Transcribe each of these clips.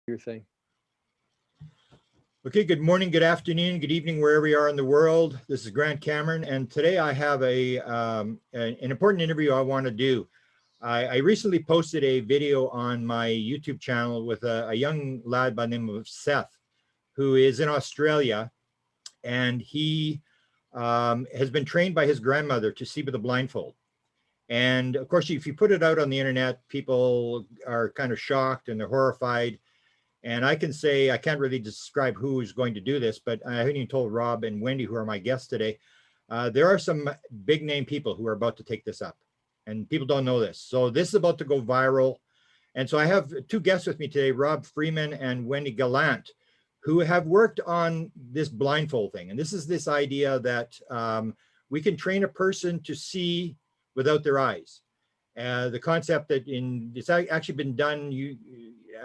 your thing. Okay, good morning, good afternoon, good evening, wherever you are in the world. This is Grant Cameron, and today I have an important interview I want to do. I recently posted a video on my YouTube channel with a young lad by the name of Seth, who is in Australia, and he has been trained by his grandmother to see with a blindfold. And of course, if you put it out on the internet, people are kind of shocked and they're horrified. And I can say, I can't really describe who is going to do this, but I haven't even told Rob and Wendy, who are my guests today. There are some big name people who are about to take this up, and people don't know this. So this is about to go viral. And so I have two guests with me today, Rob Freeman and Wendy Gallant, who have worked on this blindfold thing. And this is this idea that we can train a person to see without their eyes. The concept that it's actually been done,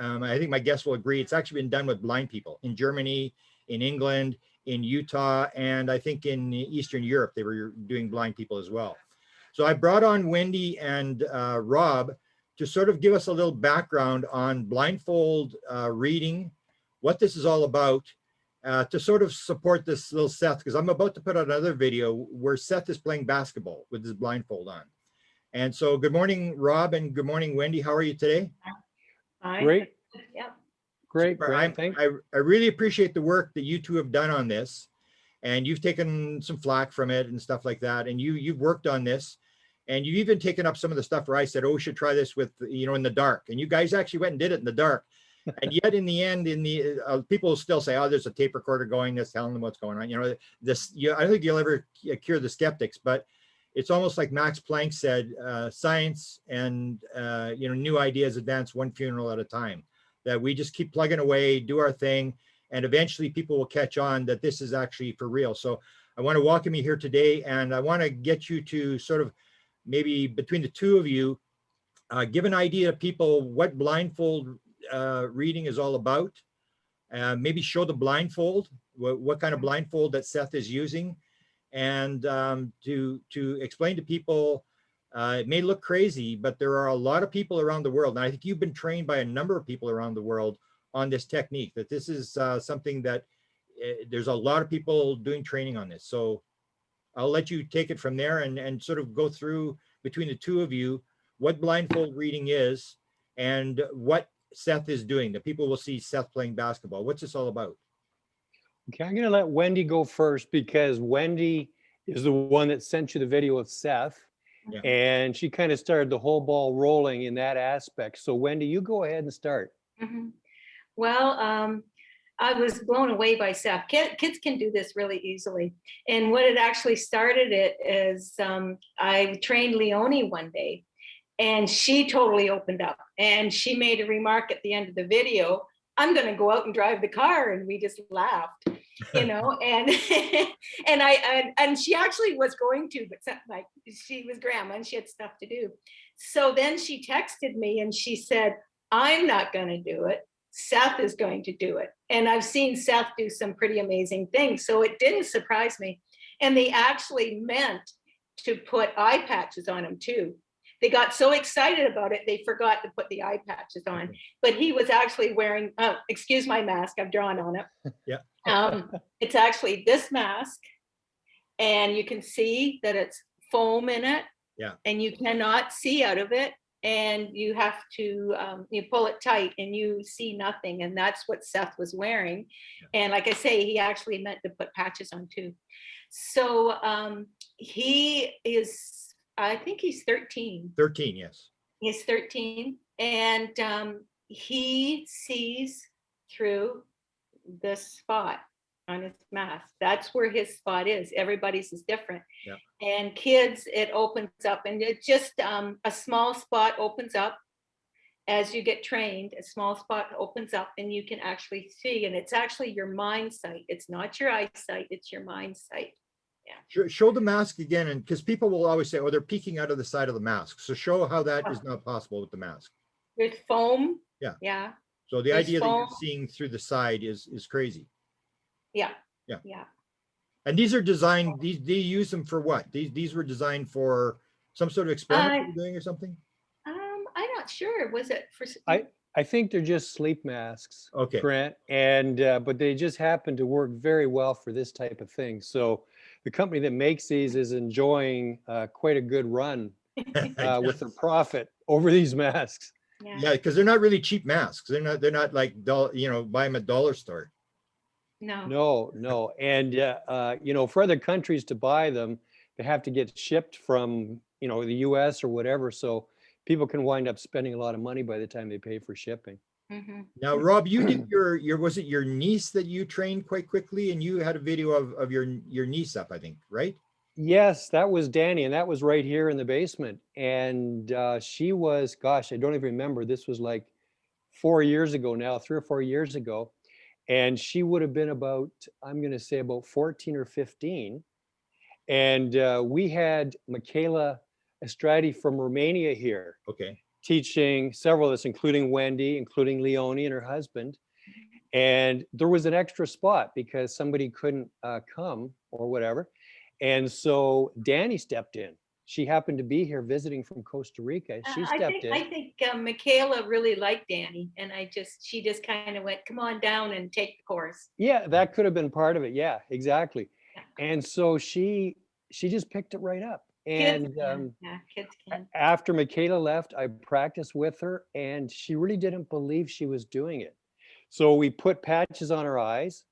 I think my guests will agree, it's actually been done with blind people in Germany, in England, in Utah, and I think in Eastern Europe, they were doing blind people as well. So I brought on Wendy and Rob to sort of give us a little background on blindfold reading, what this is all about, to sort of support this little Seth, because I'm about to put out another video where Seth is playing basketball with his blindfold on. And so good morning, Rob, and good morning, Wendy. How are you today? Hi. Great. Yeah. Great. I really appreciate the work that you two have done on this, and you've taken some flack from it and stuff like that. And you've worked on this, and you've even taken up some of the stuff where I said, oh, we should try this with, in the dark. And you guys actually went and did it in the dark. And yet in the end, people will still say, oh, there's a tape recorder going, that's telling them what's going on. I don't think you'll ever cure the skeptics, but it's almost like Max Planck said, science and new ideas advance one funeral at a time, that we just keep plugging away, do our thing, and eventually people will catch on that this is actually for real. So I want to welcome you here today, and I want to get you to sort of maybe between the two of you, give an idea to people what blindfold reading is all about. Maybe show the blindfold, what kind of blindfold that Seth is using. And to explain to people, it may look crazy, but there are a lot of people around the world, and I think you've been trained by a number of people around the world on this technique, that this is something that there's a lot of people doing training on this. So I'll let you take it from there and sort of go through between the two of you what blindfold reading is and what Seth is doing. The people will see Seth playing basketball. What's this all about? Okay, I'm going to let Wendy go first because Wendy is the one that sent you the video of Seth. Yeah. And she kind of started the whole ball rolling in that aspect. So Wendy, you go ahead and start. Mm-hmm. Well, I was blown away by Seth. Kids can do this really easily. And what it actually started it is I trained Leonie one day, and she totally opened up. And she made a remark at the end of the video, I'm going to go out and drive the car. And we just laughed, and and she actually was going to, but like she was grandma and she had stuff to do. So then she texted me and she said, I'm not going to do it. Seth is going to do it. And I've seen Seth do some pretty amazing things. So it didn't surprise me. And they actually meant to put eye patches on him too. They got so excited about it, they forgot to put the eye patches on. But he was actually wearing, excuse my mask, I've drawn on it. Yeah. It's actually this mask, and you can see that it's foam in it. Yeah. And you cannot see out of it. And you have to, you pull it tight and you see nothing. And that's what Seth was wearing. Yeah. And like I say, he actually meant to put patches on too. So he is, I think he's 13. 13, yes. He's 13, and he sees through this spot on his mask. That's where his spot is. Everybody's is different. Yeah. And kids, it opens up, and it just a small spot opens up as you get trained. A small spot opens up, and you can actually see. And it's actually your mind sight. It's not your eyesight. It's your mind sight. Yeah. Show the mask again, and because people will always say, oh, they're peeking out of the side of the mask. So show how that is not possible with the mask. There's foam. Yeah. Yeah. So the idea that you're seeing through the side is crazy. Yeah. Yeah. Yeah. And these are designed, they use them for what? These were designed for some sort of experiment you're doing or something? I'm not sure. Was it for? I think they're just sleep masks, Okay. Grant, and but they just happen to work very well for this type of thing. So the company that makes these is enjoying quite a good run with their profit over these masks. Yeah, because they're not really cheap masks. They're not like buy them at dollar store. No. No, no, and for other countries to buy them, they have to get shipped from the U.S. or whatever. So people can wind up spending a lot of money by the time they pay for shipping. Mhm. Now, Rob, you did your was it your niece that you trained quite quickly, and you had a video of your niece up, I think, right? Yes, that was Danny, and that was right here in the basement. And she was, gosh, I don't even remember. This was like 4 years ago now, 3 or 4 years ago. And she would have been about, I'm going to say about 14 or 15. And we had Michaela Estradi from Romania here Okay. teaching several of us, including Wendy, including Leonie and her husband. And there was an extra spot because somebody couldn't come or whatever. And so Danny stepped in. She happened to be here visiting from Costa Rica. She stepped I in. think Michaela really liked Danny, and she just kind of went, "Come on down and take the course." Yeah, that could have been part of it. Yeah, exactly. Yeah. And so she just picked it right up. Kids And can, yeah, kids can. after Michaela left, I practiced with her, and she really didn't believe she was doing it. So we put patches on her eyes,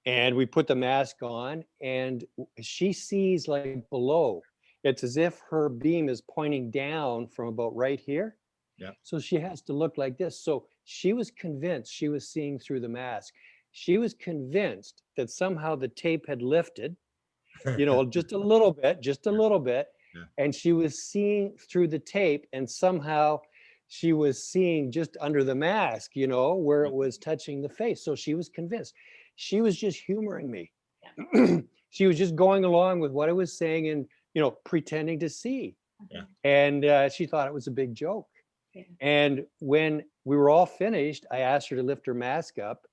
and we put the mask on, and she sees like below. It's as if her beam is pointing down from about right here. Yeah. So she has to look like this. So she was convinced she was seeing through the mask. She was convinced that somehow the tape had lifted, just a little bit, just a little bit. Yeah. And she was seeing through the tape, and somehow she was seeing just under the mask, where it was touching the face. So she was convinced. She was just humoring me. She was just going along with what I was saying and, pretending to see. Yeah. And she thought it was a big joke. Yeah. And when we were all finished, I asked her to lift her mask up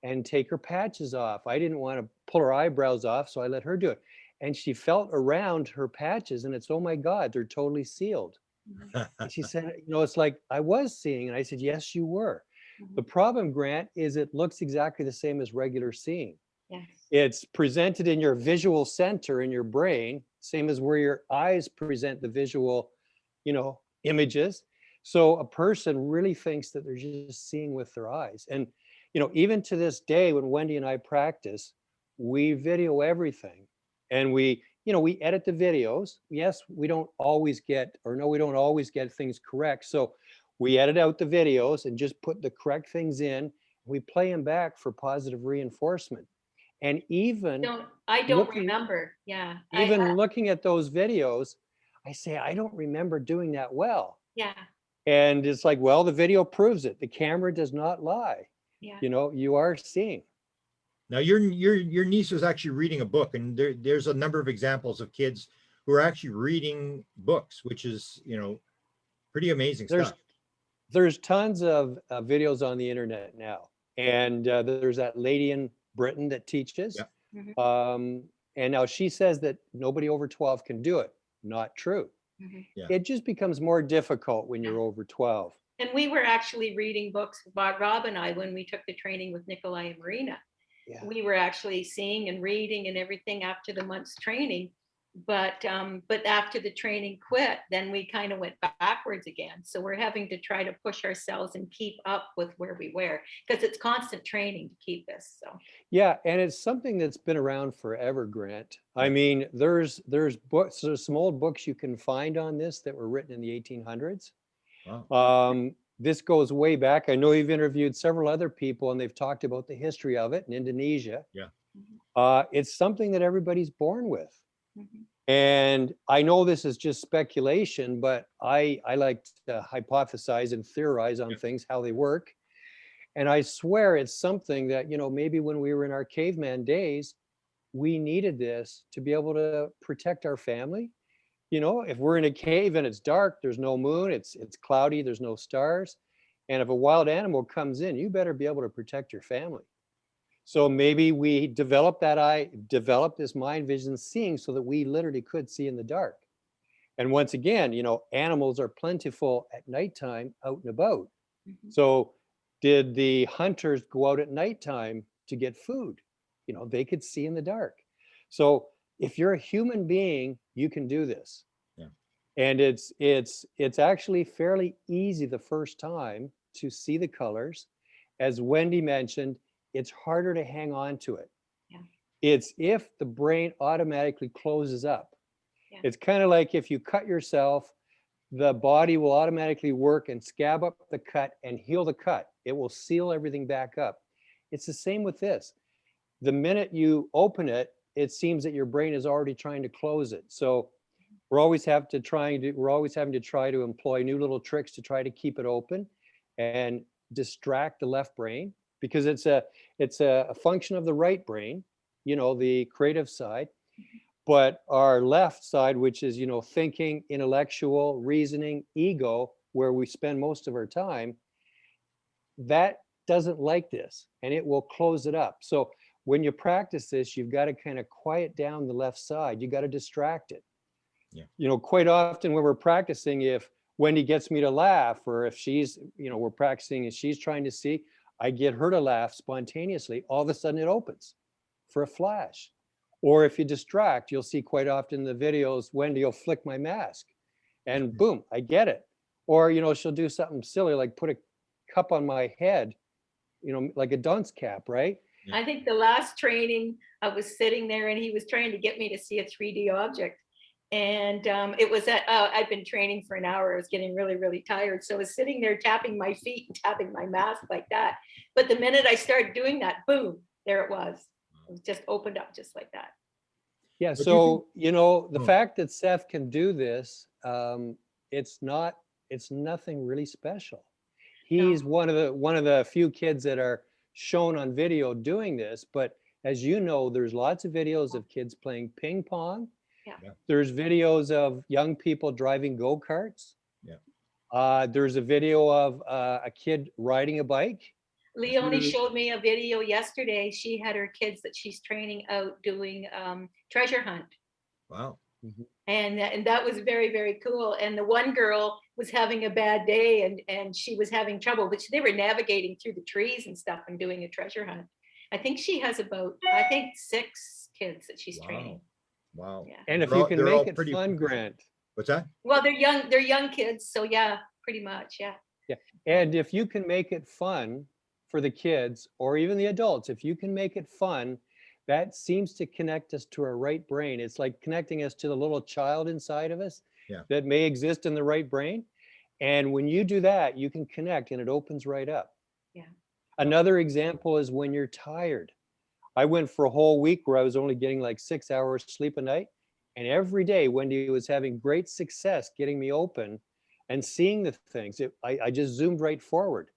and take her patches off. I didn't want to pull her eyebrows off, so I let her do it. And she felt around her patches, and it's, oh my God, they're totally sealed. And she said, it's like I was seeing. And I said, yes, you were. The problem, Grant, is it looks exactly the same as regular seeing. Yes. It's presented in your visual center in your brain, same as where your eyes present the visual, images. So a person really thinks that they're just seeing with their eyes. And, even to this day, when Wendy and I practice, we video everything. And we edit the videos. Yes, we don't always get things correct. So we edit out the videos and just put the correct things in. We play them back for positive reinforcement. And even I don't looking- remember. Yeah. even looking at those videos, I say, I don't remember doing that well. Yeah. And it's like, well, the video proves it. The camera does not lie. Yeah. You are seeing. Now, your niece was actually reading a book, and there's a number of examples of kids who are actually reading books, which is pretty amazing stuff. There's tons of videos on the internet now, and there's that lady in Britain that teaches. Yeah. And now she says that nobody over 12 can do it. Not true. Yeah. It just becomes more difficult when you're over 12. And we were actually reading books, Rob and I, when we took the training with Nikolai and Marina. Yeah. We were actually seeing and reading and everything after the month's training. But after the training quit, then we kind of went backwards again. So we're having to try to push ourselves and keep up with where we were, because it's constant training to keep this. So Yeah, and it's something that's been around forever, Grant. I mean, there's books, there's some old books you can find on this that were written in the 1800s. Wow. This goes way back. I know you've interviewed several other people, and they've talked about the history of it in Indonesia. Yeah. It's something that everybody's born with. Mhm. And I know this is just speculation, but I like to hypothesize and theorize on things, how they work. And I swear it's something that, maybe when we were in our caveman days, we needed this to be able to protect our family. If we're in a cave and it's dark, there's no moon, it's cloudy, there's no stars. And if a wild animal comes in, you better be able to protect your family. So maybe we developed this mind vision seeing so that we literally could see in the dark. And once again, animals are plentiful at nighttime out and about. Mhm. So Did the hunters go out at nighttime to get food? You know, they could see in the dark. So if you're a human being, you can do this. Yeah. And it's actually fairly easy the first time to see the colors. As Wendy mentioned, it's harder to hang on to it. Yeah. It's if the brain automatically closes up. Yeah. It's kind of like if you cut yourself, the body will automatically work and scab up the cut and heal the cut. It will seal everything back up. It's the same with this. The minute you open it, it seems that your brain is already trying to close it. So we're always having to try to employ new little tricks to try to keep it open and distract the left brain, because it's a function of the right brain, you know, the creative side. But our left side, which is, you know, thinking, intellectual, reasoning, ego, where we spend most of our time, that doesn't like this and it will close it up. So when you practice this, you've got to kind of quiet down the left side. You got to distract it. Yeah. You know, quite often when we're practicing, if Wendy gets me to laugh, or if she's, you know, we're practicing and she's trying to see, I get her to laugh spontaneously. All of a sudden it opens for a flash. Or if you distract, you'll see quite often in the videos, Wendy will flick my mask and boom, I get it. Or, you know, she'll do something silly, like put a cup on my head, you know, like a dunce cap, right? I think the last training, I was sitting there and he was trying to get me to see a 3D object. And it was I'd been training for an hour. I was getting really, really tired. So I was sitting there tapping my feet and tapping my mask like that. But the minute I started doing that, boom, there it was. It was just opened up just like that. Yeah, But so, you know, the Oh. fact that Seth can do this, it's nothing really special. He's one of the few kids that are shown on video doing this, but as you know, there's lots of videos of kids playing ping pong. Yeah. Yeah. There's videos of young people driving go-karts. Yeah. There's a video of a kid riding a bike. Leonie showed me a video yesterday. She had her kids that she's training out doing treasure hunt. Wow. And that was very, very cool. And the one girl was having a bad day and she was having trouble, but they were navigating through the trees and stuff and doing a treasure hunt. I think she has about, 6 kids that she's training. Wow. Yeah. And if you can They're make all it pretty fun, proficient. Grant. What's that? Well, they're young kids. So yeah, pretty much. Yeah. Yeah. And if you can make it fun for the kids or even the adults, if you can make it fun, that seems to connect us to our right brain. It's like connecting us to the little child inside of us Yeah. that may exist in the right brain. And when you do that, you can connect and it opens right up. Yeah. Another example is when you're tired. I went for a whole week where I was only getting like 6 hours sleep a night. And every day Wendy was having great success getting me open and seeing the things. I just zoomed right forward.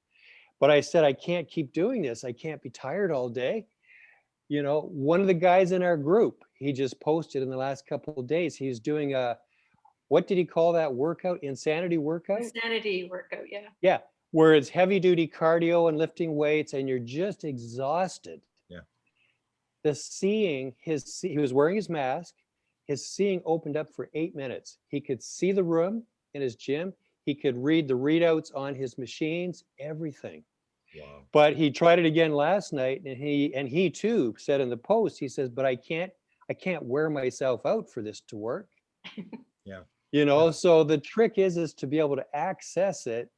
But I said, I can't keep doing this. I can't be tired all day. You know, one of the guys in our group, he just posted in the last couple of days, he's doing what did he call that workout? Insanity workout? Insanity workout. Yeah. Yeah, where it's heavy duty cardio and lifting weights and you're just exhausted. Yeah. The seeing, he was wearing his mask, his seeing opened up for 8 minutes. He could see the room in his gym. He could read the readouts on his machines, everything. Wow. But he tried it again last night and he too said in the post, he says, but I can't wear myself out for this to work. Yeah. You know, so the trick is to be able to access it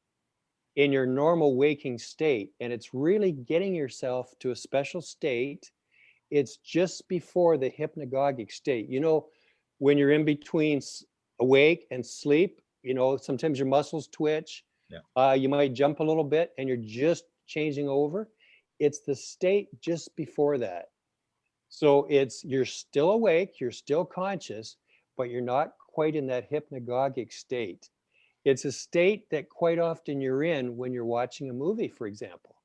in your normal waking state. And it's really getting yourself to a special state. It's just before the hypnagogic state. You know, when you're in between awake and sleep, you know, sometimes your muscles twitch. Yeah. You might jump a little bit and you're just changing over. It's the state just before that. So you're still awake, you're still conscious, but you're not quite in that hypnagogic state. It's a state that quite often you're in when you're watching a movie, for example.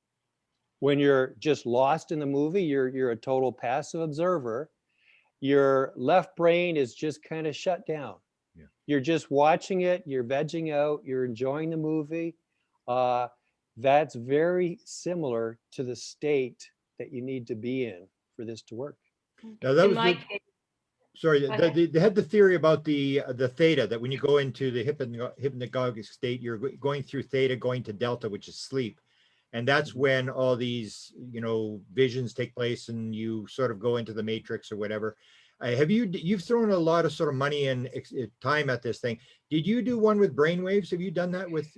When you're just lost in the movie, you're a total passive observer. Your left brain is just kind of shut down. Yeah. You're just watching it, you're vegging out, you're enjoying the movie. That's very similar to the state that you need to be in for this to work. Now that In was my the, case, sorry, Okay. they had the theory about the theta, that when you go into the hypnagogic state, you're going through theta, going to delta, which is sleep. And that's when all these, you know, visions take place and you sort of go into the matrix or whatever. You've thrown a lot of sort of money and time at this thing. Did you do one with brainwaves? Have you done that with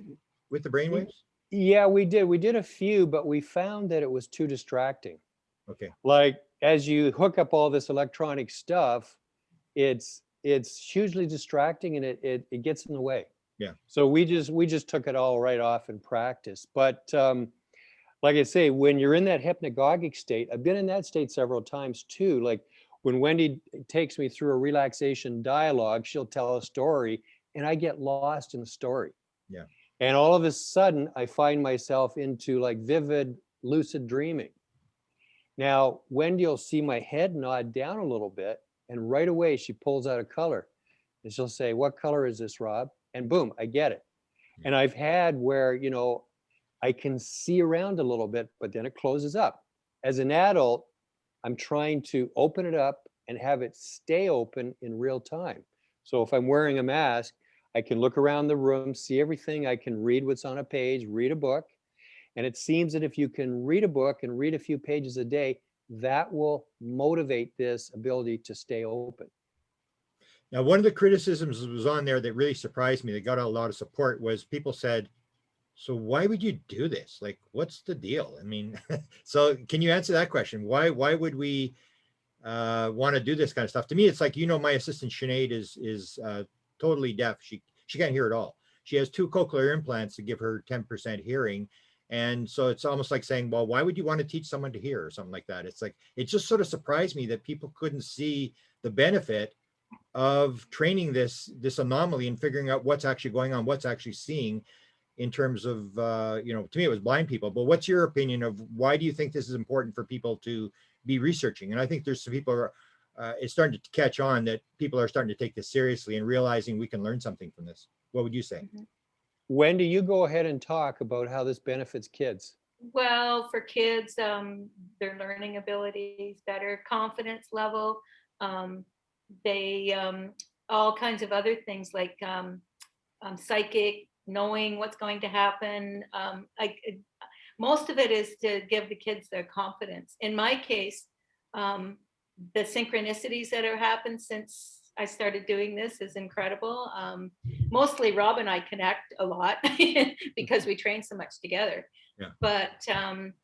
the brainwaves? Yeah, we did. We did a few, but we found that it was too distracting. Okay. Like as you hook up all this electronic stuff, it's hugely distracting and it gets in the way. Yeah. So we just took it all right off in practice. But like I say, when you're in that hypnagogic state, I've been in that state several times too. Like when Wendy takes me through a relaxation dialogue, she'll tell a story and I get lost in the story. Yeah. And all of a sudden I find myself into like vivid, lucid dreaming. Now, Wendy will see my head nod down a little bit and right away she pulls out a color and she'll say, "What color is this, Rob?" And boom, I get it. Yeah. And I've had where, you know, I can see around a little bit, but then it closes up. As an adult, I'm trying to open it up and have it stay open in real time. So if I'm wearing a mask, I can look around the room, see everything. I can read what's on a page, read a book. And it seems that if you can read a book and read a few pages a day, that will motivate this ability to stay open. Now, one of the criticisms that was on there that really surprised me, that got a lot of support, was people said, so why would you do this? Like, what's the deal? I mean, so can you answer that question? Why would we want to do this kind of stuff? To me, it's like, you know, my assistant Sinead is totally deaf. She can't hear at all. She has 2 cochlear implants to give her 10% hearing. And so it's almost like saying, well, why would you want to teach someone to hear or something like that? It's like, it just sort of surprised me that people couldn't see the benefit of training this anomaly and figuring out what's actually going on, what's actually seeing in terms of, you know, to me, it was blind people. But what's your opinion of why do you think this is important for people to be researching? And I think there's some people are, it's starting to catch on that people are starting to take this seriously and realizing we can learn something from this. What would you say? Mhm. Wendy, you go ahead and talk about how this benefits kids. Well, for kids, their learning abilities, better confidence level, they all kinds of other things like psychic, knowing what's going to happen. Most of it is to give the kids their confidence. In my case, the synchronicities that have happened since I started doing this is incredible. Mostly Rob and I connect a lot because we train so much together. Yeah. But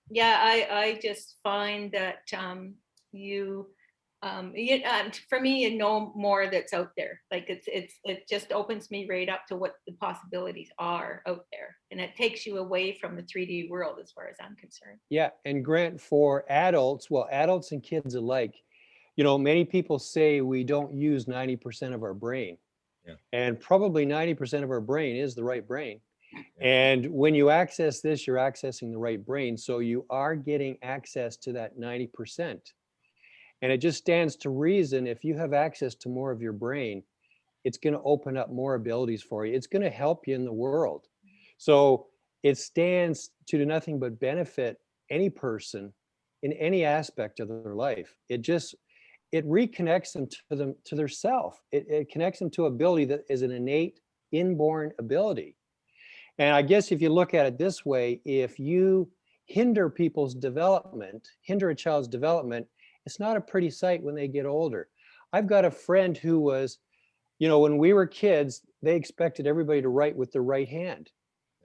yeah, I just find that for me, you know more that's out there. Like it just opens me right up to what the possibilities are out there, and it takes you away from the 3D world as far as I'm concerned. Yeah, and Grant, for adults, well, adults and kids alike, you know, many people say we don't use 90% of our brain. Yeah. And probably 90% of our brain is the right brain. Yeah. And when you access this, you're accessing the right brain. So you are getting access to that 90%. And it just stands to reason if you have access to more of your brain, it's going to open up more abilities for you. It's going to help you in the world. So it stands to do nothing but benefit any person in any aspect of their life. It reconnects them to their self. It connects them to ability that is an innate inborn ability. And I guess if you look at it this way, if you hinder people's development, hinder a child's development, it's not a pretty sight when they get older. I've got a friend who was, you know, when we were kids, they expected everybody to write with their right hand.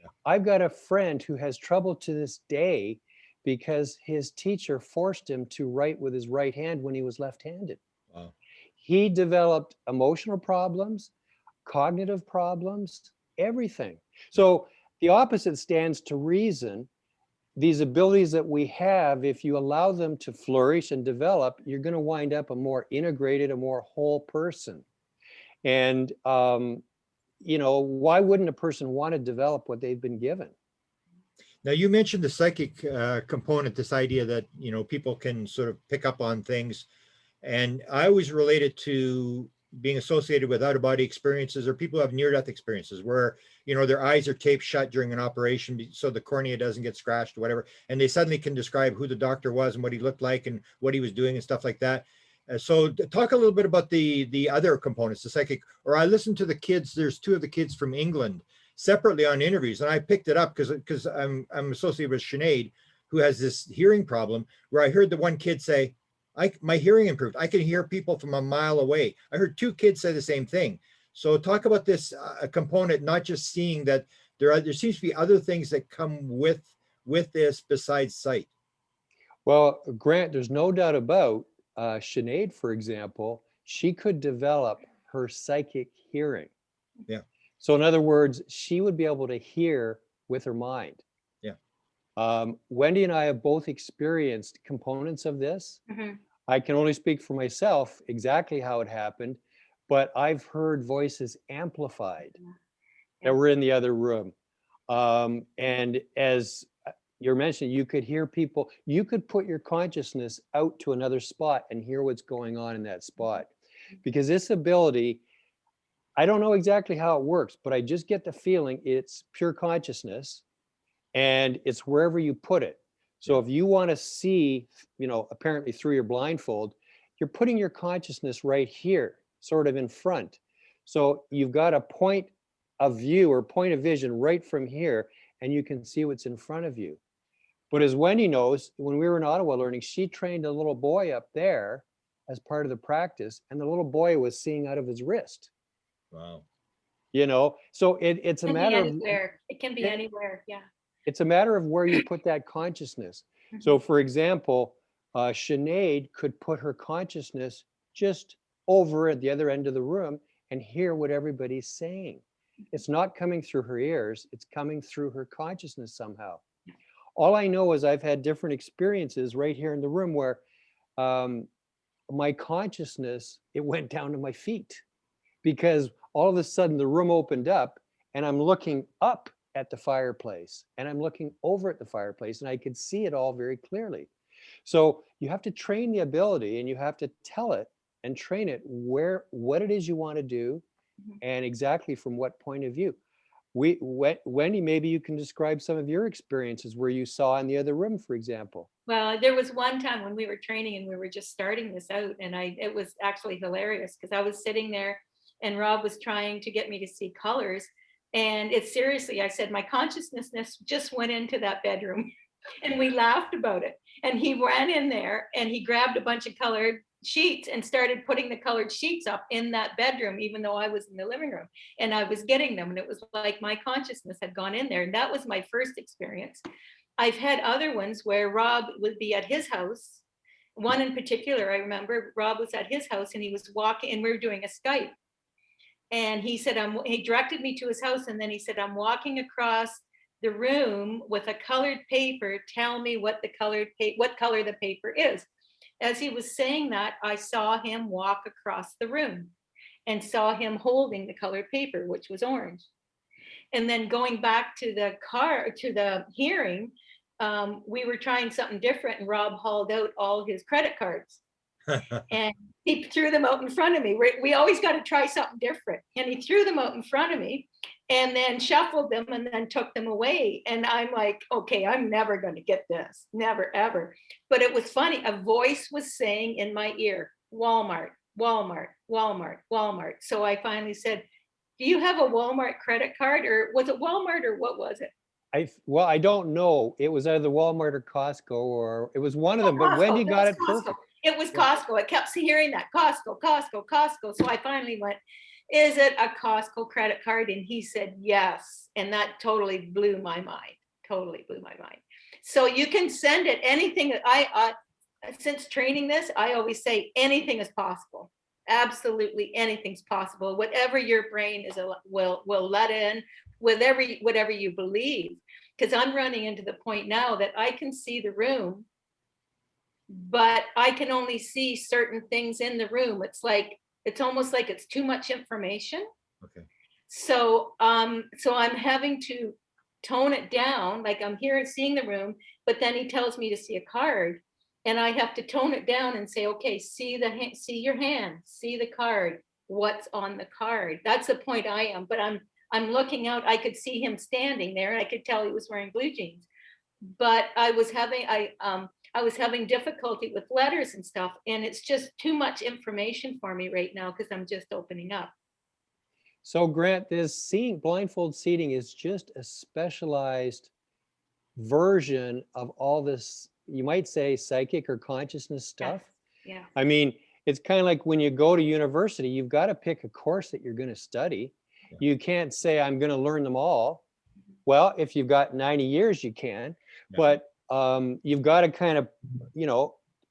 Yeah. I've got a friend who has trouble to this day because his teacher forced him to write with his right hand when he was left-handed. Wow. He developed emotional problems, cognitive problems, everything. So the opposite stands to reason. These abilities that we have, if you allow them to flourish and develop, you're going to wind up a more integrated, a more whole person. And, you know, why wouldn't a person want to develop what they've been given? Now, you mentioned the psychic component, this idea that, you know, people can sort of pick up on things. And I always relate it to being associated with out-of-body experiences, or people who have near-death experiences where, you know, their eyes are taped shut during an operation so the cornea doesn't get scratched or whatever. And they suddenly can describe who the doctor was and what he looked like and what he was doing and stuff like that. So talk a little bit about the other components, the psychic, or I listened to the kids, there's 2 of the kids from England separately on interviews, and I picked it up because I'm associated with Sinead, who has this hearing problem, where I heard the one kid say, my hearing improved. I can hear people from a mile away. I heard two kids say the same thing. So talk about this component, not just seeing that there seems to be other things that come with this besides sight. Well, Grant, there's no doubt about Sinead, for example, she could develop her psychic hearing. Yeah. So in other words, she would be able to hear with her mind. Yeah. Wendy and I have both experienced components of this. Mhm. I can only speak for myself exactly how it happened, but I've heard voices amplified that were in the other room. And as you're mentioning, you could hear people, you could put your consciousness out to another spot and hear what's going on in that spot. Because this ability, I don't know exactly how it works, but I just get the feeling it's pure consciousness and it's wherever you put it. So if you want to see, apparently through your blindfold, you're putting your consciousness right here, sort of in front. So you've got a point of view or point of vision right from here, and you can see what's in front of you. But as Wendy knows, when we were in Ottawa learning, she trained a little boy up there as part of the practice, and the little boy was seeing out of his wrist. Wow. So it's a matter of anywhere. It can be anywhere. Yeah. it's a matter of where you put that consciousness. So for example, Sinead could put her consciousness just over at the other end of the room and hear what everybody's saying. It's not coming through her ears, it's coming through her consciousness somehow. All I know is I've had different experiences right here in the room where my consciousness, it went down to my feet because all of a sudden the room opened up and I'm looking up at the fireplace and I'm looking over at the fireplace and I could see it all very clearly. So you have to train the ability and you have to tell it and train it what it is you want to do and exactly from what point of view. Wendy, maybe you can describe some of your experiences where you saw in the other room, for example. Well, there was one time when we were training and we were just starting this out, and it was actually hilarious because I was sitting there and Rob was trying to get me to see colors. And it's seriously, I said, my consciousness just went into that bedroom and we laughed about it. And he ran in there and he grabbed a bunch of colored sheets and started putting the colored sheets up in that bedroom, even though I was in the living room and I was getting them. And it was like my consciousness had gone in there. And that was my first experience. I've had other ones where Rob would be at his house. One in particular, I remember Rob was at his house and he was walking and we were doing a Skype. And he said, he directed me to his house. And then he said, I'm walking across the room with a colored paper. Tell me what color the paper is. As he was saying that, I saw him walk across the room and saw him holding the colored paper, which was orange. And then going back to the hearing, we were trying something different and Rob hauled out all his credit cards. And he threw them out in front of me. We always got to try something different. And he threw them out in front of me and then shuffled them and then took them away. And I'm like, okay, I'm never going to get this. Never, ever. But it was funny. A voice was saying in my ear, Walmart, Walmart, Walmart, Walmart. So I finally said, do you have a Walmart credit card? Or was it Walmart or what was it? I don't know. It was either Walmart or Costco, or it was one of them, but Wendy got it perfect. It was Costco. I kept hearing that Costco, Costco, Costco. So I finally went, is it a Costco credit card? And he said, yes. And that totally blew my mind. Totally blew my mind. So you can send it anything that since training this, I always say anything is possible. Absolutely anything's possible. Whatever your brain will let in, whatever you believe. Because I'm running into the point now that I can see the room, but I can only see certain things in the room. It's almost like it's too much information. Okay. So I'm having to tone it down. Like I'm here and seeing the room, but then he tells me to see a card. And I have to tone it down and say, okay, see your hand, see the card, what's on the card. That's the point I am, but I'm looking out, I could see him standing there and I could tell he was wearing blue jeans. But I was having difficulty with letters and stuff, and it's just too much information for me right now because I'm just opening up. So Grant, this blindfold seating is just a specialized version of all this, you might say, psychic or consciousness stuff. Yes. Yeah. I mean, it's kind of like when you go to university, you've got to pick a course that you're going to study. Yeah. You can't say, I'm going to learn them all. Well, if you've got 90 years, you can, Yeah. but you've got to kind of,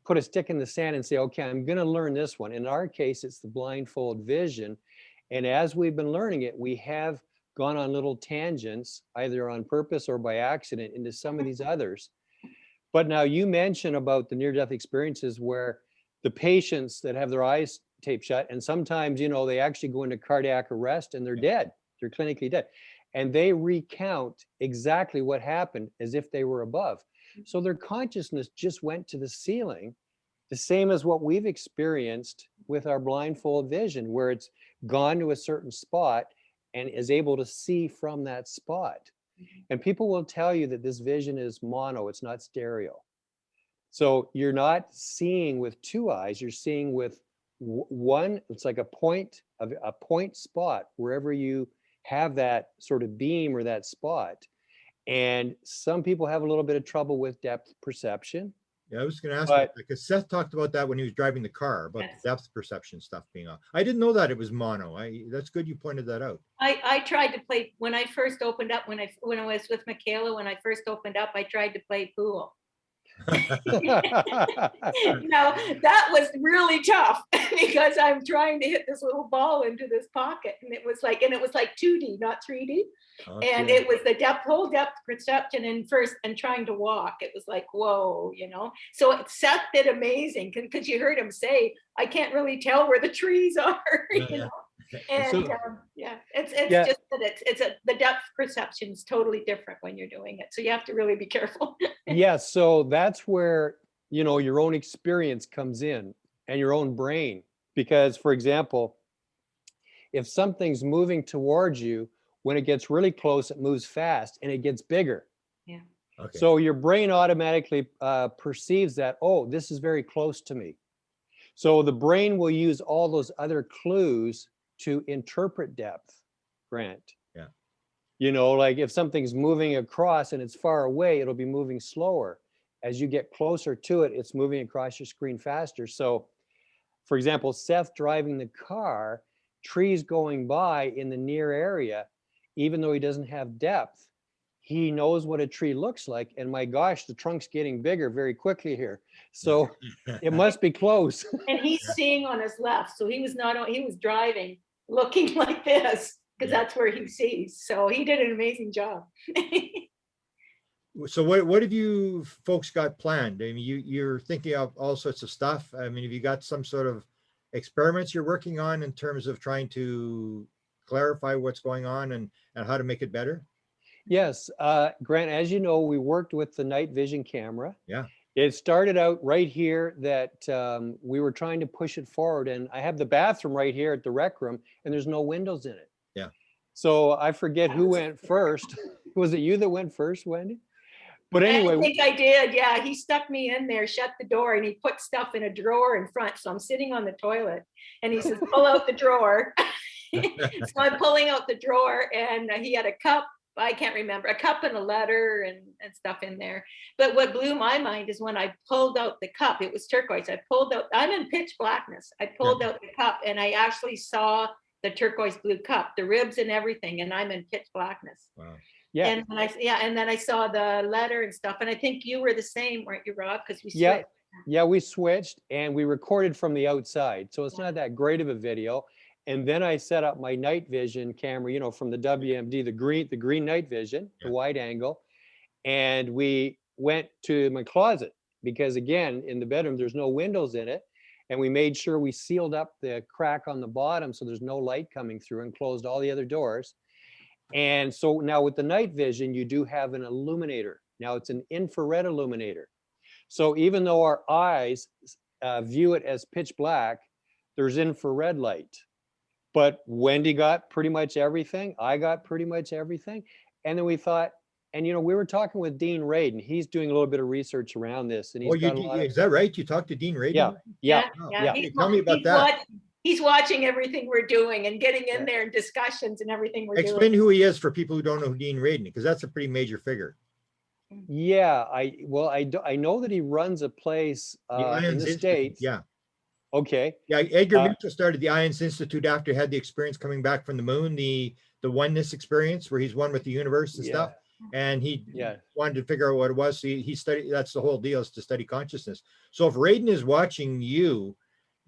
put a stick in the sand and say, okay, I'm going to learn this one. In our case, it's the blindfold vision. And as we've been learning it, we have gone on little tangents, either on purpose or by accident, into some of these others. But now you mentioned about the near-death experiences where the patients that have their eyes taped shut, and sometimes, they actually go into cardiac arrest and they're dead. They're clinically dead. And they recount exactly what happened as if they were above. So their consciousness just went to the ceiling, the same as what we've experienced with our blindfold vision, where it's gone to a certain spot and is able to see from that spot. And people will tell you that this vision is mono, it's not stereo. So you're not seeing with two eyes, you're seeing with one. It's like a point spot wherever you have that sort of beam or that spot. And some people have a little bit of trouble with depth perception. Yeah, I was going to ask But- because Seth talked about that when he was driving the car, about Yes. the depth perception stuff being off. I didn't know that it was mono. That's good you pointed that out. I tried to play when I first opened up, when I was with Michaela, when I first opened up, I tried to play pool. Now that was really tough because I'm trying to hit this little ball into this pocket, and it was like 2D, not 3D. And Okay. it was the whole depth perception and trying to walk. It was like, whoa, So Seth did amazing because you heard him say, I can't really tell where the trees are, Yeah. And So- it's Yeah. just that the depth perception is totally different when you're doing it. So you have to really be careful. Yeah, so that's where, your own experience comes in and your own brain. Because, for example, if something's moving towards you, when it gets really close, it moves fast and it gets bigger. Okay. So your brain automatically perceives that, oh, this is very close to me. So the brain will use all those other clues to interpret depth, Grant. Yeah. Like if something's moving across and it's far away, it'll be moving slower. As you get closer to it, it's moving across your screen faster. So, for example, Seth driving the car, trees going by in the near area, even though he doesn't have depth, he knows what a tree looks like. And my gosh, the trunk's getting bigger very quickly here. So it must be close. And he's seeing on his left. So he was driving, looking like this, because that's where he sees. So he did an amazing job. So what have you folks got planned? I mean, you're thinking of all sorts of stuff. I mean, have you got some sort of experiments you're working on in terms of trying to clarify what's going on and how to make it better? Yes, Grant, as you know, we worked with the night vision camera. Yeah. It started out right here that we were trying to push it forward, and I have the bathroom right here at the rec room, and there's no windows in it. Yeah. So I forget who went first. Was it you that went first, Wendy? But anyway, I think I did. Yeah, he stuck me in there, shut the door, and he put stuff in a drawer in front. So I'm sitting on the toilet, and he says, "Pull out the drawer." So I'm pulling out the drawer, and he had a cup. I can't remember, a cup and a letter and stuff in there. But what blew my mind is when I pulled out the cup, it was turquoise. I'm in pitch blackness. I pulled out the cup and I actually saw the turquoise blue cup, the ribs and everything, and I'm in pitch blackness. Wow. yeah, And then I saw the letter and stuff. And I think you were the same, weren't you, Rob? Because we Yeah. switched. yeah, we switched and we recorded from the outside. So it's not that great of a video. And then I set up my night vision camera, from the WMD, the green night vision, Yeah. the wide angle. And we went to my closet because again, in the bedroom, there's no windows in it. And we made sure we sealed up the crack on the bottom so there's no light coming through and closed all the other doors. And so now with the night vision, you do have an illuminator. Now it's an infrared illuminator. So even though our eyes view it as pitch black, there's infrared light. But Wendy got pretty much everything. I got pretty much everything. And then we thought, and we were talking with Dean Raiden. He's doing a little bit of research around this. And he's got a lot of, Is that right? You talked to Dean Raiden? yeah. Oh, yeah. Tell me about that. He's watching everything we're doing and getting in Yeah. there and discussions and everything we're Explain doing. who he is for people who don't know who Dean Raiden, because that's a pretty major figure. Yeah, I know that he runs a place The in Ions the Institute. States. Yeah. Okay. Yeah. Edgar Uh, Mitchell started the Ions Institute after he had the experience coming back from the moon, the oneness experience where he's one with the universe and Yeah. stuff. And he Yeah. wanted to figure out what it was. So he studied, that's the whole deal, is to study consciousness. So if Raiden is watching you,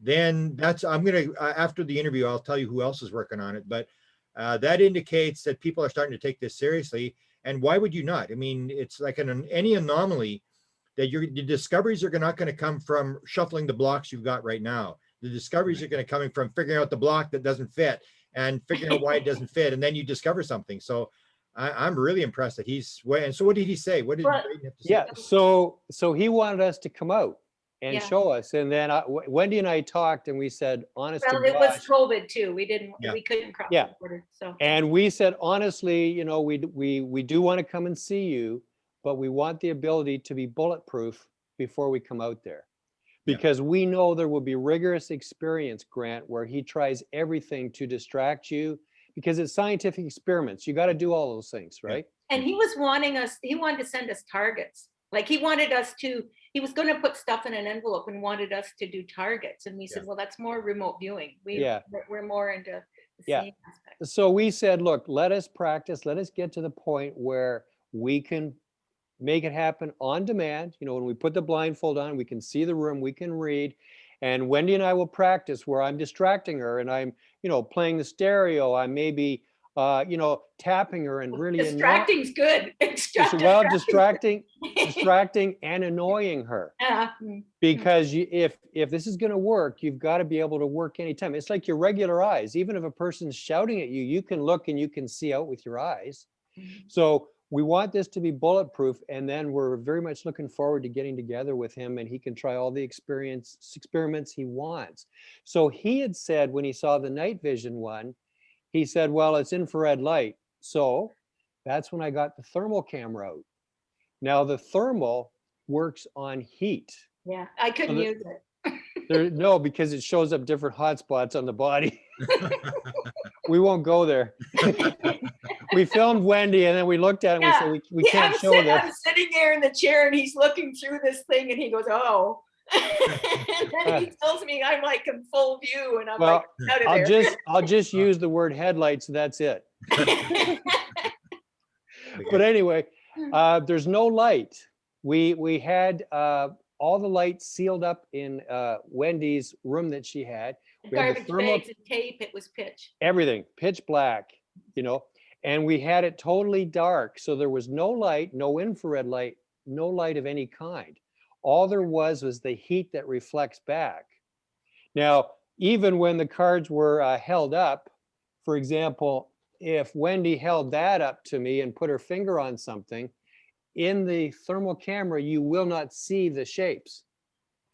then that's, I'm going to, after the interview, I'll tell you who else is working on it. But that indicates that people are starting to take this seriously. And why would you not? I mean, it's like any anomaly that the discoveries are not going to come from shuffling the blocks you've got right now. The discoveries are going to coming from figuring out the block that doesn't fit and figuring out why it doesn't fit. And then you discover something. So I'm really impressed that and so what did he say? What did Raiden have to say? Yeah. So he wanted us to come out and Yeah. show us. And then Wendy and I talked and we said, honest to Well, it was gosh. COVID too. We Yeah. couldn't cross Yeah. the border. So And we said, honestly, you know, we do want to come and see you, but we want the ability to be bulletproof before we come out there. Yeah. Because we know there will be rigorous experience, Grant, where he tries everything to distract you because it's scientific experiments. You got to do all those things, right? and he wanted to send us targets. Like he was going to put stuff in an envelope and wanted us to do targets. And we said, well, that's more remote viewing. We're more into the Yeah. seeing aspect. So we said, look, let us practice. Let us get to the point where we can make it happen on demand. You know, when we put the blindfold on, we can see the room, we can read. And Wendy and I will practice where I'm distracting her and I'm, you know, playing the stereo. I may be, you know, tapping her and really Distracting's good. distracting and annoying her. Because if this is going to work, you've got to be able to work anytime. It's like your regular eyes. Even if a person's shouting at you, you can look and you can see out with your eyes. So we want this to be bulletproof, and then we're very much looking forward to getting together with him and he can try all the experiments he wants. So he had said when he saw the night vision one, he said, well, it's infrared light. So that's when I got the thermal camera out. Now the thermal works on heat. Yeah, I couldn't use it. No, because it shows up different hotspots on the body. We won't go there. We filmed Wendy and then we looked at it and we said, we can't show this. I'm sitting there in the chair and he's looking through this thing and he goes, oh. And then he tells me I'm like in full view and I'm like, out of there. I'll just use the word headlights. That's it. But anyway, there's no light. We had all the lights sealed up in Wendy's room that she had. We had Garbage bags and tape. It was pitch. Everything pitch black, you know, and we had it totally dark. So there was no light, no infrared light, no light of any kind. All there was the heat that reflects back. Now, even when the cards were held up, for example, if Wendy held that up to me and put her finger on something, in the thermal camera, you will not see the shapes.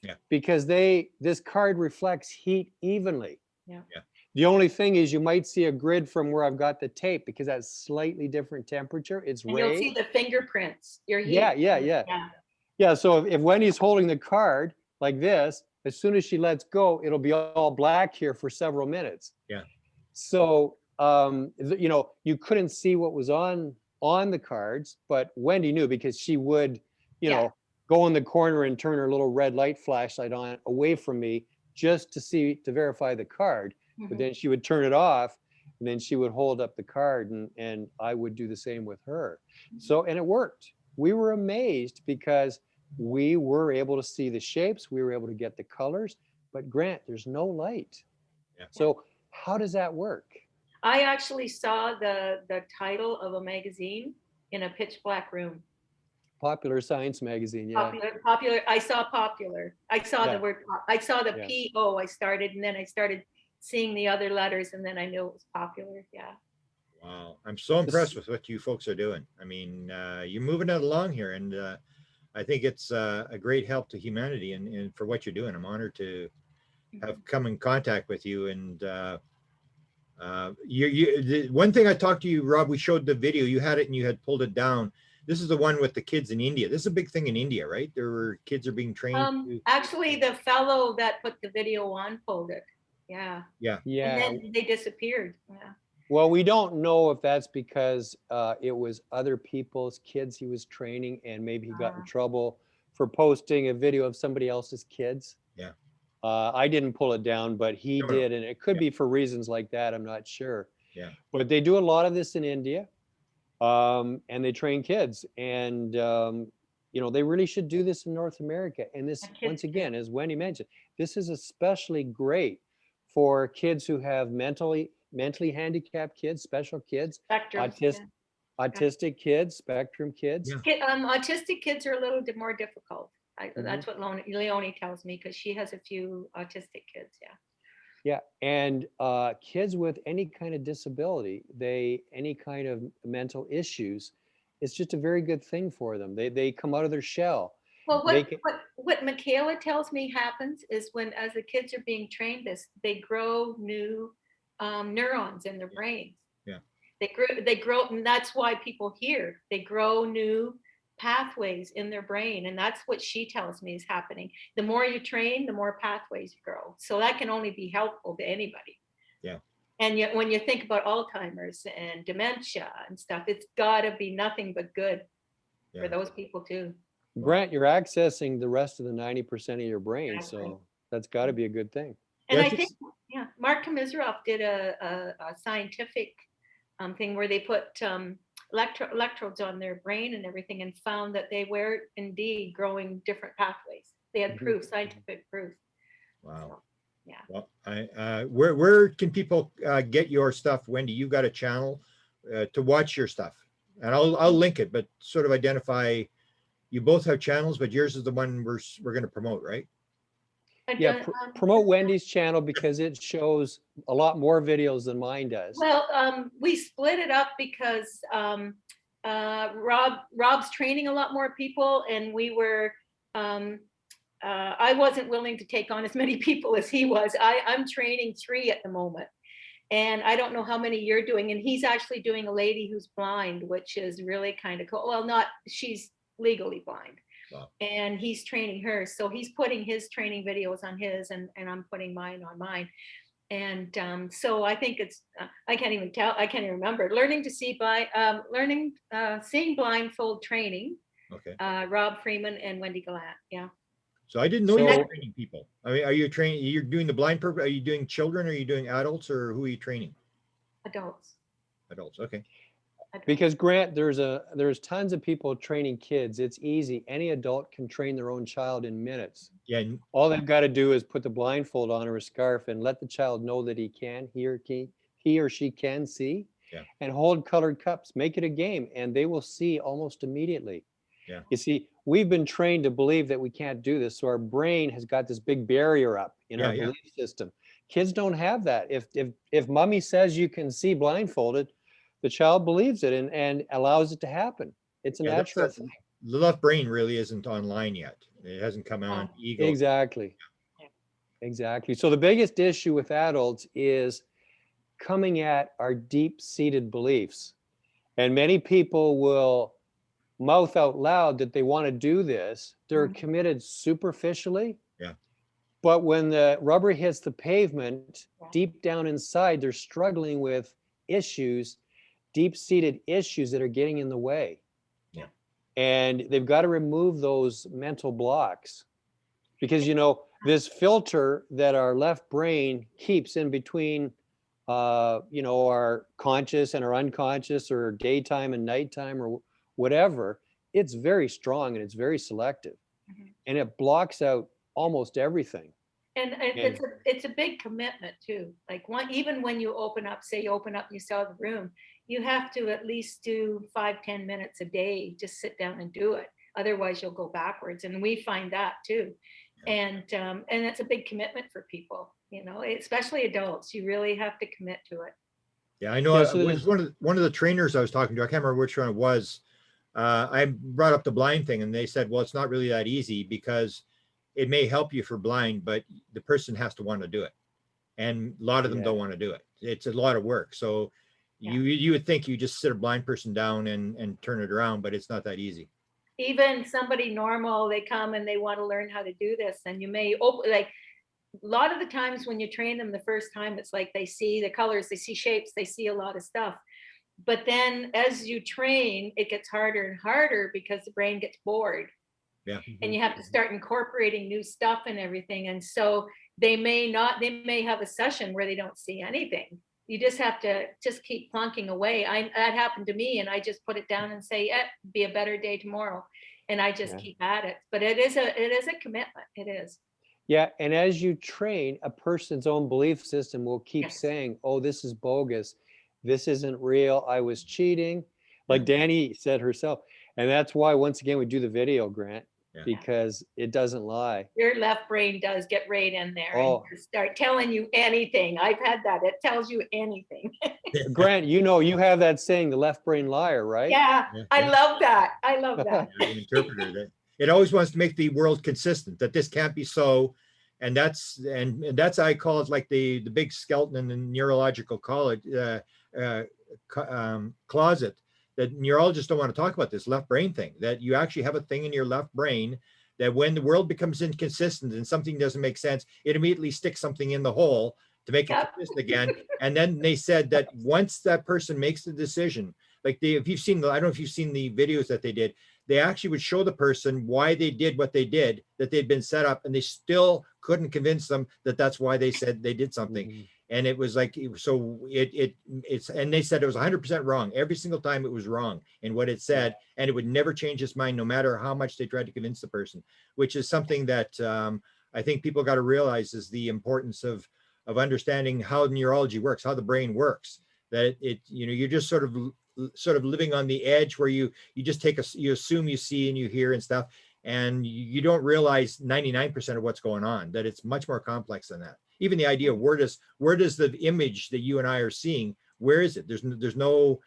Yeah. Because this card reflects heat evenly. Yeah. Yeah. The only thing is you might see a grid from where I've got the tape because that's slightly different temperature. It's and ray. You'll see the fingerprints. Your heat. Yeah. So if Wendy's holding the card like this, as soon as she lets go, it'll be all black here for several minutes. Yeah. So you know, you couldn't see what was on the cards, but Wendy knew because she would, you know, go in the corner and turn her little red light flashlight on away from me just to verify the card. But then she would turn it off and then she would hold up the card and I would do the same with her. So, and it worked. We were amazed because we were able to see the shapes. We were able to get the colors, but Grant, there's no light. Yeah. So how does that work? I actually saw the title of a magazine in a pitch black room. Popular Science magazine, yeah. Popular. I saw popular. I saw the word. I saw the P-O. I started, and then I started seeing the other letters, and then I knew it was popular. Yeah. Wow, I'm so impressed with what you folks are doing. I mean, you're moving it along here, and I think it's a great help to humanity, and for what you're doing. I'm honored to have come in contact with you, and one thing I talked to you, Rob, we showed the video, you had it and you had pulled it down. This is the one with the kids in India. This is a big thing in India, right? Kids are being trained. Actually, the fellow that put the video on pulled it. Yeah. Yeah. And Yeah. then they disappeared. Yeah. Well, we don't know if that's because it was other people's kids he was training, and maybe he got in trouble for posting a video of somebody else's kids. Yeah. I didn't pull it down, but he No. did, and it could Yeah. be for reasons like that. I'm not sure. Yeah. But they do a lot of this in India, and they train kids, and they really should do this in North America. And this, And kids once too. again, as Wendy mentioned, this is especially great for kids who have mentally handicapped kids, special kids, Spectrum. autistic kids, spectrum kids. Yeah. Autistic kids are a little bit more difficult. Mhm. That's what Leonie tells me, because she has a few autistic kids. Yeah. Yeah, and kids with any kind of disability, any kind of mental issues, it's just a very good thing for them. They come out of their shell. Well, They can, what Michaela tells me happens is when, as the kids are being trained this, they grow new neurons in their brains. Yeah. They grow, and that's why people hear. They grow new pathways in their brain, and that's what she tells me is happening. The more you train, the more pathways grow. So that can only be helpful to anybody. Yeah. And yet, when you think about Alzheimer's and dementia and stuff, it's got to be nothing but good for those people too. Grant, you're accessing the rest of the 90% of your brain, Exactly. so that's got to be a good thing. And Yeah, I think, Mark Komisaroff did a scientific thing where they put electrodes on their brain and everything, and found that they were indeed growing different pathways. They had proof, scientific proof. Wow. So, yeah. Well, where can people get your stuff, Wendy? You got a channel to watch your stuff, and I'll link it, but sort of identify. You both have channels, but yours is the one we're going to promote, right? Yeah, promote Wendy's channel because it shows a lot more videos than mine does. Well, we split it up because Rob's training a lot more people, and we were. I wasn't willing to take on as many people as he was. I'm training 3 at the moment, and I don't know how many you're doing. And he's actually doing a lady who's blind, which is really kind of cool. Well, she's legally blind. Wow. And he's training her. So he's putting his training videos on his, and I'm putting mine on mine. And so I think it's, I can't even remember. Seeing Blindfold Training. Okay. Rob Freeman and Wendy Gallant. Yeah. So I didn't know you were training people. I mean, are you training, you're doing the blind purpose? Are you doing children? Or are you doing adults, or who are you training? Adults. Adults. Okay. Because Grant, there's tons of people training kids. It's easy. Any adult can train their own child in minutes. Yeah. All they've got to do is put the blindfold on or a scarf and let the child know that he or she can see. Yeah. And hold colored cups. Make it a game, and they will see almost immediately. Yeah. You see, we've been trained to believe that we can't do this, so our brain has got this big barrier up in our belief system. Kids don't have that. If mommy says you can see blindfolded, the child believes it and allows it to happen. It's a natural thing. The left brain really isn't online yet. It hasn't come on. Ego. Exactly. Exactly. So the biggest issue with adults is coming at our deep-seated beliefs. And many people will mouth out loud that they want to do this. They're committed superficially. Yeah. But when the rubber hits the pavement, deep down inside, they're struggling with issues, deep-seated issues that are getting in the way. Yeah. And they've got to remove those mental blocks, because this filter that our left brain keeps in between our conscious and our unconscious, or daytime and nighttime, or whatever, it's very strong and it's very selective. And it blocks out almost everything. And it's a big commitment too. Like even when you open up and you saw the room, you have to at least do 5-10 minutes a day, just sit down and do it. Otherwise you'll go backwards. And we find that too. And it's a big commitment for people, especially adults. You really have to commit to it. Yeah, I know. Yeah, I so was one of the trainers I was talking to. I can't remember which one it was. I brought up the blind thing, and they said, well, it's not really that easy, because it may help you for blind, but the person has to want to do it. And a lot of them don't want to do it. It's a lot of work. So you would think you just sit a blind person down and turn it around, but it's not that easy. Even somebody normal, they come and they want to learn how to do this, and you may a lot of the times when you train them the first time, it's like they see the colors, they see shapes, they see a lot of stuff. But then as you train, it gets harder and harder because the brain gets bored. Yeah. And you have to start incorporating new stuff and everything. And so they may have a session where they don't see anything. You just have to just keep plonking away. That happened to me, and I just put it down and say, be a better day tomorrow. And I just keep at it. But it is a commitment. It is. Yeah, and as you train, a person's own belief system will keep Yes. saying, oh, this is bogus. This isn't real. I was cheating. Like Danny said herself. And that's why, once again, we do the video, Grant, because it doesn't lie. Your left brain does get right in there Oh. and start telling you anything. I've had that. It tells you anything. Grant, you know, you have that saying, the left brain liar, right? Yeah, I love that. I love that. An interpreter that it always wants to make the world consistent, that this can't be so. And that's I call it like the big skeleton in the neurological college closet, that neurologists don't want to talk about this left brain thing, that you actually have a thing in your left brain that when the world becomes inconsistent and something doesn't make sense, it immediately sticks something in the hole to make it consistent again. And then they said that once that person makes the decision, like if you've seen I don't know if you've seen the videos that they did, they actually would show the person why they did what they did, that they'd been set up, and they still couldn't convince them that that's why they said they did something. And it was like, so it's, and they said it was 100% wrong. Every single time it was wrong in what it said, and it would never change its mind, no matter how much they tried to convince the person, which is something that I think people got to realize is the importance of understanding how neurology works, how the brain works, that you're just sort of living on the edge where you just you assume you see and you hear and stuff, and you don't realize 99% of what's going on, that it's much more complex than that. Even the idea of where does the image that you and I are seeing, where is it? There's no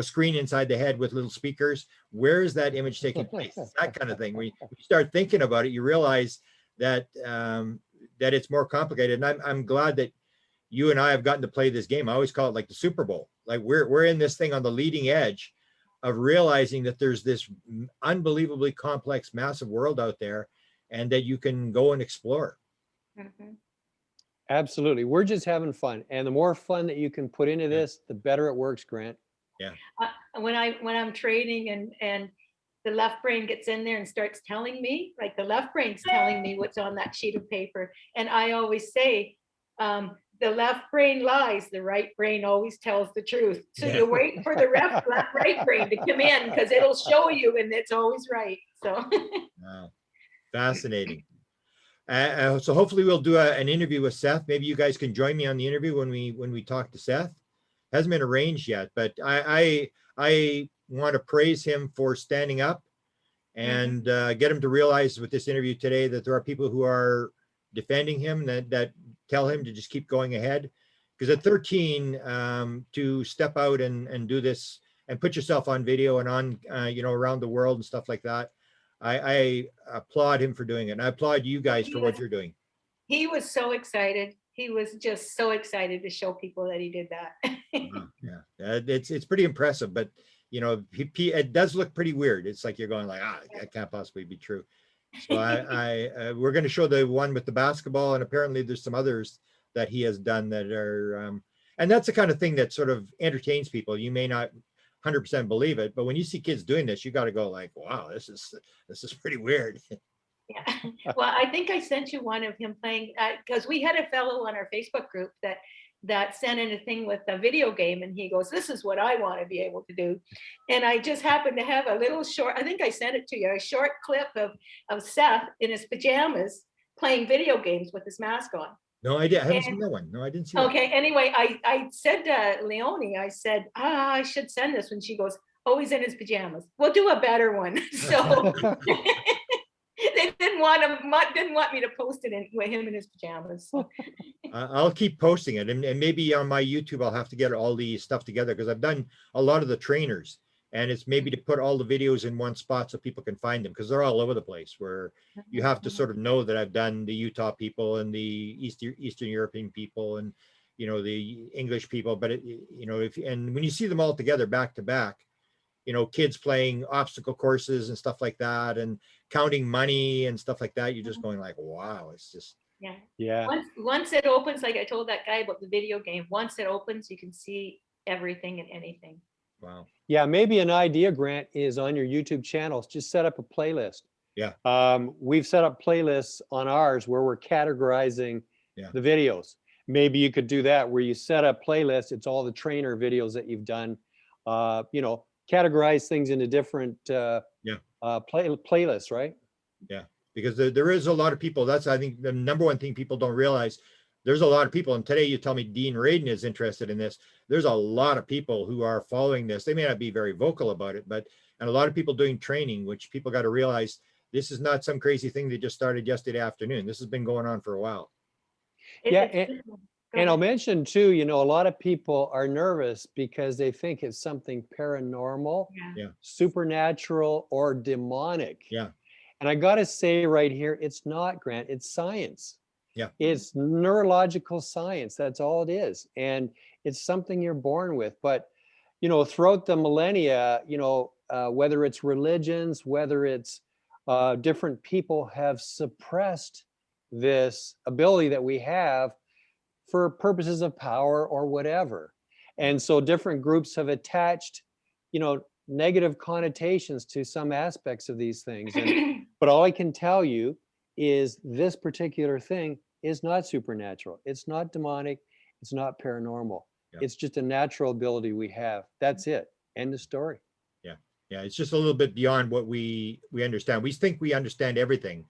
screen inside the head with little speakers. Where is that image taking place? It's that kind of thing. When you start thinking about it, you realize that that it's more complicated. And I'm glad that you and I have gotten to play this game. I always call it like the Super Bowl. Like we're in this thing on the leading edge of realizing that there's this unbelievably complex, massive world out there, and that you can go and explore. Absolutely. We're just having fun. And the more fun that you can put into this, the better it works, Grant. Yeah. When I'm training and the left brain gets in there and starts telling me, like the left brain's telling me what's on that sheet of paper. And I always say, the left brain lies, the right brain always tells the truth. So you wait for the right brain to come in, because it'll show you, and it's always right. So wow. Fascinating. So hopefully we'll do an interview with Seth. Maybe you guys can join me on the interview when we talk to Seth. Hasn't been arranged yet, but I want to praise him for standing up and get him to realize with this interview today that there are people who are defending him, that tell him to just keep going ahead. Because at 13, to step out and do this and put yourself on video and on around the world and stuff like that, I applaud him for doing it. And I applaud you guys for what you're doing. He was so excited. He was just so excited to show people that he did that. It's pretty impressive, but it does look pretty weird. It's like you're going like, that can't possibly be true. So we're going to show the one with the basketball, and apparently there's some others that he has done that are, and that's the kind of thing that sort of entertains people. You may not 100% believe it, but when you see kids doing this, you got to go like, wow, this is pretty weird. Yeah. Well, I think I sent you one of him playing, because we had a fellow on our Facebook group that sent in a thing with a video game, and he goes, this is what I want to be able to do. And I just happened to have a little short, I think I sent it to you, a short clip of Seth in his pajamas playing video games with his mask on. No, I haven't seen that one. No, I didn't see that. Okay, anyway, I said to Leonie, I said, I should send this one. She goes, oh, he's in his pajamas. We'll do a better one. So they didn't want me to post it with him in his pajamas. So. I'll keep posting it, and maybe on my YouTube I'll have to get all the stuff together, because I've done a lot of the trainers, and it's maybe to put all the videos in one spot so people can find them, because they're all over the place, where you have to sort of know that I've done the Utah people and the Eastern European people and the English people, but and when you see them all together back to back, you know, kids playing obstacle courses and stuff like that, and counting money and stuff like that. You're just going like, wow, it's just, Yeah. Yeah. Once it opens, like I told that guy about the video game, once it opens, you can see everything and anything. wow. Yeah, maybe an idea, Grant, is on your YouTube channels, just set up a playlist. Yeah. We've set up playlists on ours where we're categorizing Yeah. the videos. Maybe you could do that where you set up playlists. It's all the trainer videos that you've done. You know, categorize things into different playlists, right? Yeah, because there is a lot of people. That's, I think, the number one thing people don't realize. There's a lot of people, and today you tell me Dean Raiden is interested in this. There's a lot of people who are following this. They may not be very vocal about it, but, and a lot of people doing training, which people got to realize this is not some crazy thing that just started yesterday afternoon. This has been going on for a while. Yeah, Go and I'll ahead. mention too, you know, a lot of people are nervous because they think it's something paranormal, Yeah. supernatural, or demonic. Yeah. And I got to say right here, it's not, Grant, it's science. Yeah. It's neurological science. That's all it is. And it's something you're born with. But, you know, throughout the millennia, you know, whether it's religions, whether it's different people have suppressed this ability that we have for purposes of power or whatever. And so different groups have attached, you know, negative connotations to some aspects of these things. And but all I can tell you is this particular thing is not supernatural. It's not demonic. It's not paranormal. Yeah. It's just a natural ability we have. That's it. End of story. Yeah. Yeah. It's just a little bit beyond what we understand. We think we understand everything.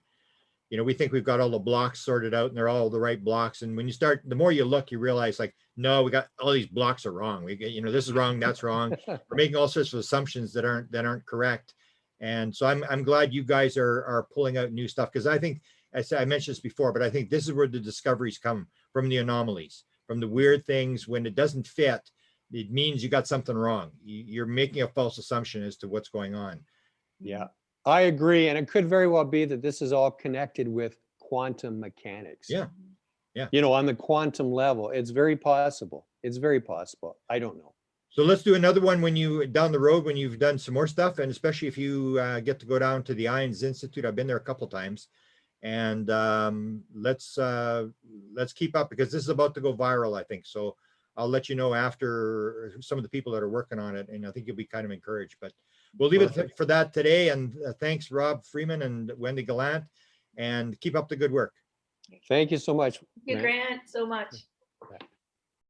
You know, we think we've got all the blocks sorted out and they're all the right blocks. And when you start, the more you look, you realize like, no, we got all these blocks are wrong. We get, you know, this is wrong, that's wrong. We're making all sorts of assumptions that aren't correct. And so I'm glad you guys are pulling out new stuff, because I think, as I mentioned this before, but I think this is where the discoveries come from, the anomalies, from the weird things. When it doesn't fit, it means you got something wrong. You're making a false assumption as to what's going on. Yeah, I agree. And it could very well be that this is all connected with quantum mechanics. Yeah. Yeah. You know, on the quantum level, it's very possible. It's very possible. I don't know. So let's do another one when you down the road, when you've done some more stuff, and especially if you get to go down to the Ions Institute. I've been there a couple times, and let's keep up, because this is about to go viral, I think. So I'll let you know after some of the people that are working on it, and I think you'll be kind of encouraged. But we'll leave it for that today. And thanks, Rob Freeman and Wendy Gallant, and keep up the good work. Thank you so much. Thank you, Grant, so much. Yeah.